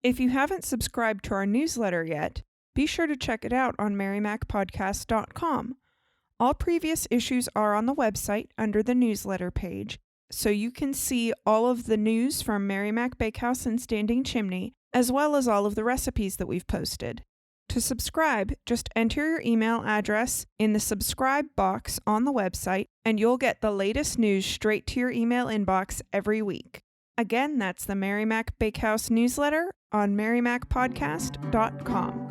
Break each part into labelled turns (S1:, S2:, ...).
S1: If you haven't subscribed to our newsletter yet, be sure to check it out on merrimacpodcast.com. All previous issues are on the website under the newsletter page, so you can see all of the news from Merrimack Bakehouse and Standing Chimney, as well as all of the recipes that we've posted. To subscribe, just enter your email address in the subscribe box on the website, and you'll get the latest news straight to your email inbox every week. Again, that's the Merrimack Bakehouse newsletter on merrimacpodcast.com.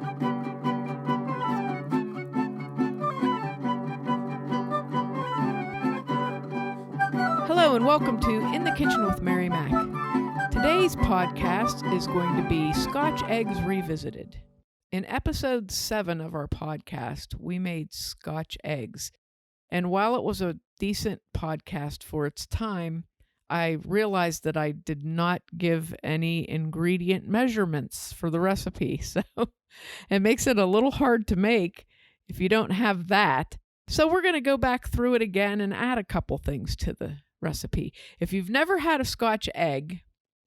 S2: Hello and welcome to In the Kitchen with Mary Mac. Today's podcast is going to be Scotch Eggs Revisited. In episode 7 of our podcast, we made Scotch eggs. And while it was a decent podcast for its time, I realized that I did not give any ingredient measurements for the recipe. So it makes it a little hard to make if you don't have that. So we're going to go back through it again and add a couple things to the recipe. If you've never had a Scotch egg,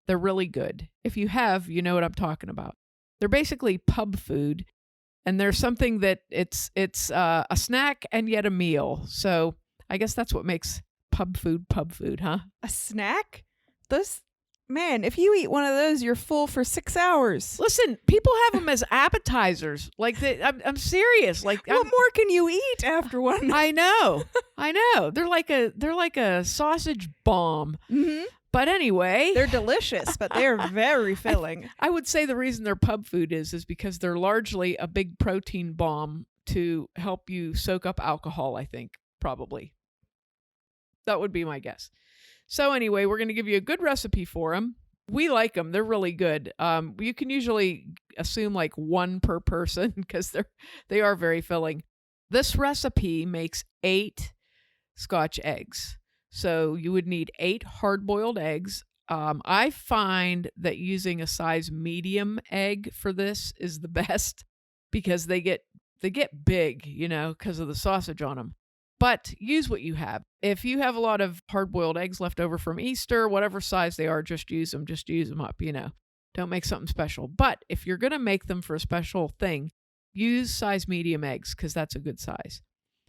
S2: they're really good. If you have, you know what I'm talking about. They're basically pub food, and they're something that it's a snack and yet a meal. So I guess that's what makes pub food, huh?
S1: A snack? Man, if you eat one of those, you're full for 6 hours.
S2: Listen, people have them as appetizers. I'm serious.
S1: What more can you eat after one?
S2: I know. They're like a sausage bomb.
S1: Mm-hmm.
S2: But anyway,
S1: they're delicious, but they're very filling.
S2: I would say the reason they're pub food is because they're largely a big protein bomb to help you soak up alcohol, I think, probably. That would be my guess. So anyway, we're going to give you a good recipe for them. We like them. They're really good. You can usually assume like one per person because they are very filling. This recipe makes 8 Scotch eggs. So you would need 8 hard-boiled eggs. I find that using a size medium egg for this is the best because they get big, because of the sausage on them. But use what you have. If you have a lot of hard-boiled eggs left over from Easter, whatever size they are, just use them up, Don't make something special. But if you're going to make them for a special thing, use size medium eggs because that's a good size.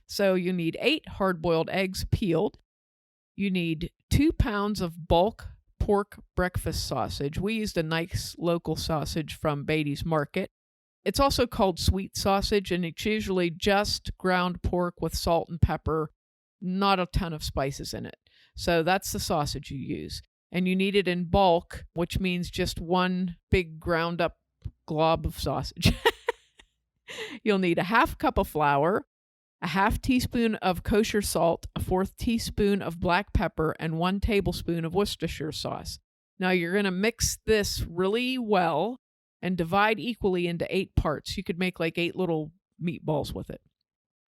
S2: So you need 8 hard-boiled eggs peeled. You need 2 pounds of bulk pork breakfast sausage. We used a nice local sausage from Beatty's Market. It's also called sweet sausage, and it's usually just ground pork with salt and pepper, not a ton of spices in it. So that's the sausage you use. And you need it in bulk, which means just one big ground up glob of sausage. You'll need a half cup of flour, a half teaspoon of kosher salt, a 1/4 teaspoon of black pepper, and 1 tablespoon of Worcestershire sauce. Now you're going to mix this really well and divide equally into 8 parts. You could make like 8 little meatballs with it.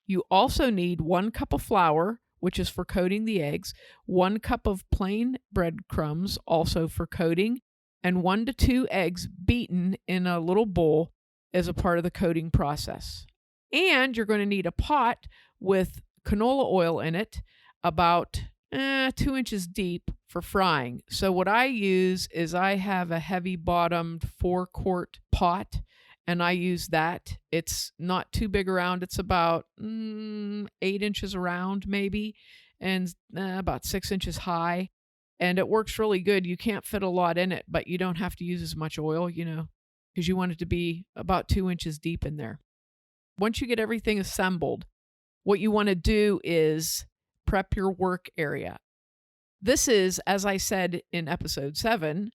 S2: You also need 1 cup of flour, which is for coating the eggs, 1 cup of plain breadcrumbs, also for coating, and 1 to 2 eggs beaten in a little bowl as a part of the coating process. And you're going to need a pot with canola oil in it, about 2 inches deep for frying. So what I use is I have a heavy bottomed 4-quart pot, and I use that. It's not too big around. It's about 8 inches around maybe, and about 6 inches high. And it works really good. You can't fit a lot in it, but you don't have to use as much oil, because you want it to be about 2 inches deep in there. Once you get everything assembled, what you want to do is prep your work area. This is, as I said in episode 7,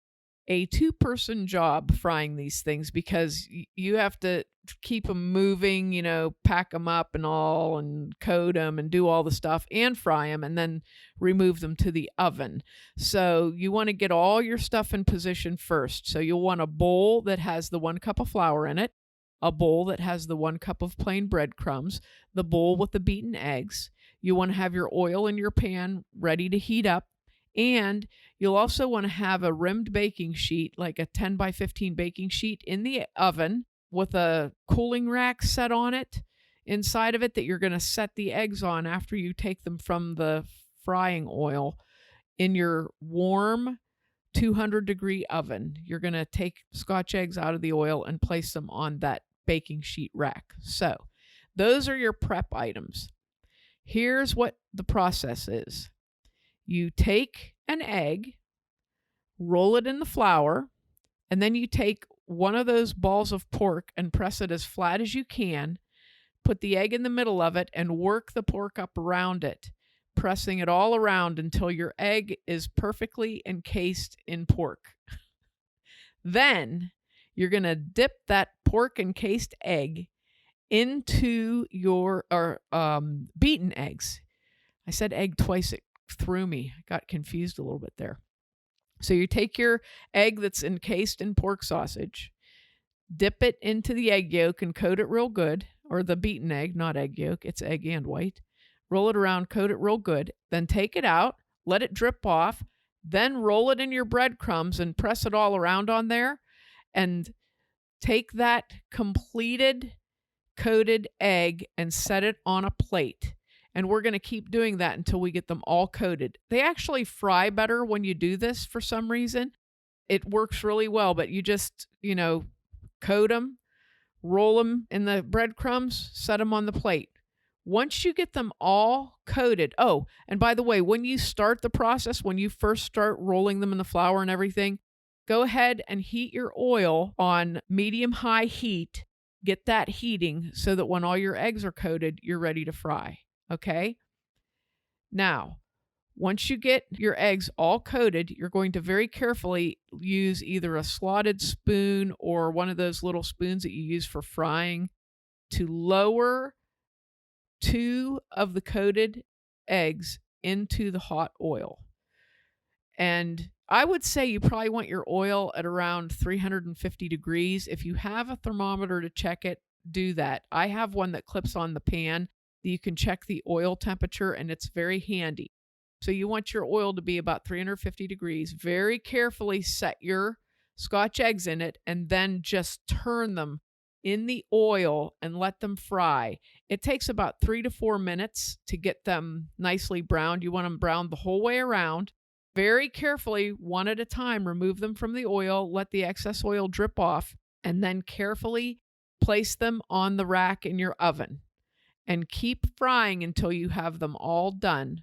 S2: a 2-person job frying these things because you have to keep them moving, pack them up and all and coat them and do all the stuff and fry them and then remove them to the oven. So you want to get all your stuff in position first. So you'll want a bowl that has the 1 cup of flour in it, a bowl that has the 1 cup of plain breadcrumbs, the bowl with the beaten eggs. You want to have your oil in your pan ready to heat up. And you'll also want to have a rimmed baking sheet, like a 10 by 15 baking sheet in the oven with a cooling rack set on it, inside of it, that you're going to set the eggs on after you take them from the frying oil in your warm 200-degree oven. You're going to take Scotch eggs out of the oil and place them on that baking sheet rack. So those are your prep items. Here's what the process is. You take an egg, roll it in the flour, and then you take one of those balls of pork and press it as flat as you can. Put the egg in the middle of it and work the pork up around it, pressing it all around until your egg is perfectly encased in pork. Then you're going to dip that pork encased egg into your beaten eggs. I said egg twice. It threw me. I got confused a little bit there. So you take your egg that's encased in pork sausage, dip it into the egg yolk and coat it real good, or the beaten egg, not egg yolk. It's egg and white. Roll it around, coat it real good. Then take it out, let it drip off, then roll it in your breadcrumbs and press it all around on there. And take that completed coated egg and set it on a plate. And we're going to keep doing that until we get them all coated. They actually fry better when you do this for some reason. It works really well, but you just, coat them, roll them in the breadcrumbs, set them on the plate. Once you get them all coated, oh, and by the way, when you start the process, when you first start rolling them in the flour and everything, go ahead and heat your oil on medium-high heat. Get that heating so that when all your eggs are coated, you're ready to fry. Okay? Now, once you get your eggs all coated, you're going to very carefully use either a slotted spoon or one of those little spoons that you use for frying to lower 2 of the coated eggs into the hot oil. And I would say you probably want your oil at around 350 degrees. If you have a thermometer to check it, do that. I have one that clips on the pan that you can check the oil temperature, and it's very handy. So you want your oil to be about 350 degrees. Very carefully set your Scotch eggs in it and then just turn them in the oil and let them fry. It takes about 3 to 4 minutes to get them nicely browned. You want them browned the whole way around. Very carefully, one at a time, remove them from the oil, let the excess oil drip off, and then carefully place them on the rack in your oven. And keep frying until you have them all done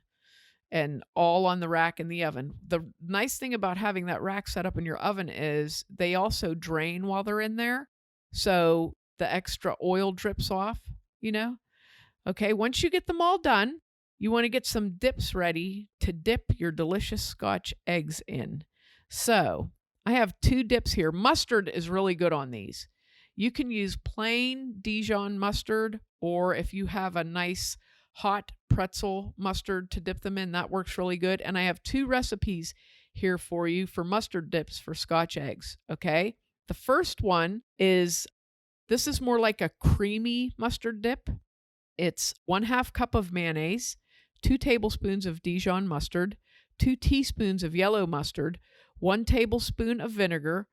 S2: and all on the rack in the oven. The nice thing about having that rack set up in your oven is they also drain while they're in there. So the extra oil drips off, Okay, once you get them all done, you want to get some dips ready to dip your delicious Scotch eggs in. So I have 2 dips here. Mustard is really good on these. You can use plain Dijon mustard, or if you have a nice hot pretzel mustard to dip them in, that works really good. And I have 2 recipes here for you for mustard dips for Scotch eggs, okay? The first one is, this is more like a creamy mustard dip. It's 1/2 cup of mayonnaise, 2 tablespoons of Dijon mustard, 2 teaspoons of yellow mustard, 1 tablespoon of vinegar,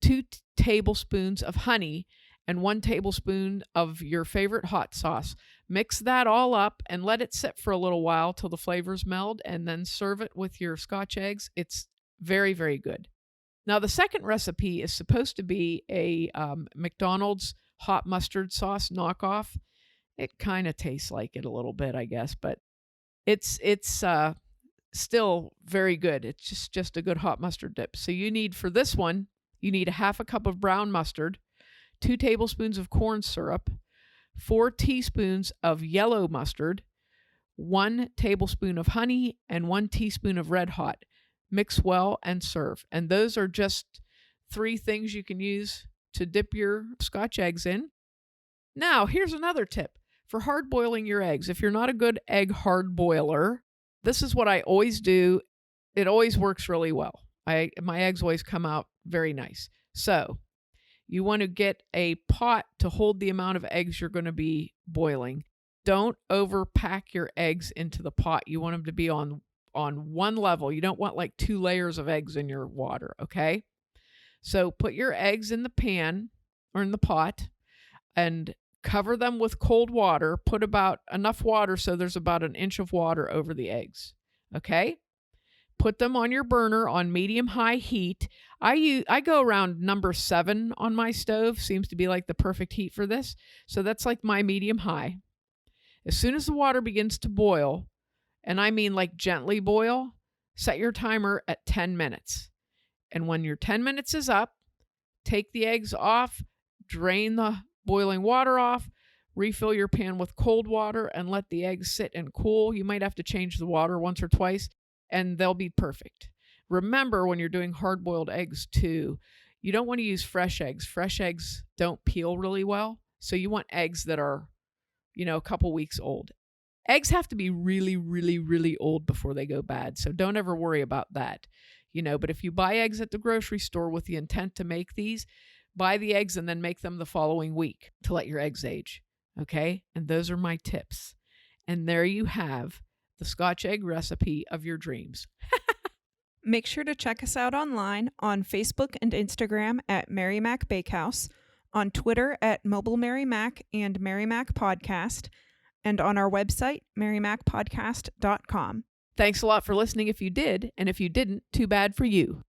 S2: 2 tablespoons of honey, and 1 tablespoon of your favorite hot sauce. Mix that all up and let it sit for a little while till the flavors meld, and then serve it with your Scotch eggs. It's very, very good. Now, the second recipe is supposed to be a McDonald's hot mustard sauce knockoff. It kind of tastes like it a little bit, I guess, but it's still very good. It's just a good hot mustard dip. So you need, for this one, you need 1/2 cup of brown mustard, 2 tablespoons of corn syrup, 4 teaspoons of yellow mustard, 1 tablespoon of honey, and 1 teaspoon of red hot. Mix well and serve. And those are just 3 things you can use to dip your Scotch eggs in. Now, here's another tip for hard boiling your eggs. If you're not a good egg hard boiler, this is what I always do. It always works really well. My eggs always come out very nice. So you want to get a pot to hold the amount of eggs you're going to be boiling. Don't overpack your eggs into the pot. You want them to be on one level. You don't want like 2 layers of eggs in your water, okay? So put your eggs in the pan or in the pot and cover them with cold water. Put about enough water so there's about 1 inch of water over the eggs, okay? Put them on your burner on medium-high heat. I go around number 7 on my stove. Seems to be like the perfect heat for this. So that's like my medium-high. As soon as the water begins to boil, and I mean like gently boil, set your timer at 10 minutes. And when your 10 minutes is up, take the eggs off, drain the boiling water off, refill your pan with cold water, and let the eggs sit and cool. You might have to change the water once or twice, and they'll be perfect. Remember, when you're doing hard-boiled eggs too, you don't want to use fresh eggs. Fresh eggs don't peel really well, so you want eggs that are, a couple weeks old. Eggs have to be really, really, really old before they go bad, so don't ever worry about that. But if you buy eggs at the grocery store with the intent to make these, buy the eggs and then make them the following week to let your eggs age. Okay? And those are my tips. And there you have the Scotch egg recipe of your dreams.
S1: Make sure to check us out online on Facebook and Instagram at Mary Mac Bakehouse, on Twitter at Mobile Mary Mac and Mary Mac Podcast, and on our website, marymacpodcast.com.
S2: Thanks a lot for listening if you did, and if you didn't, too bad for you.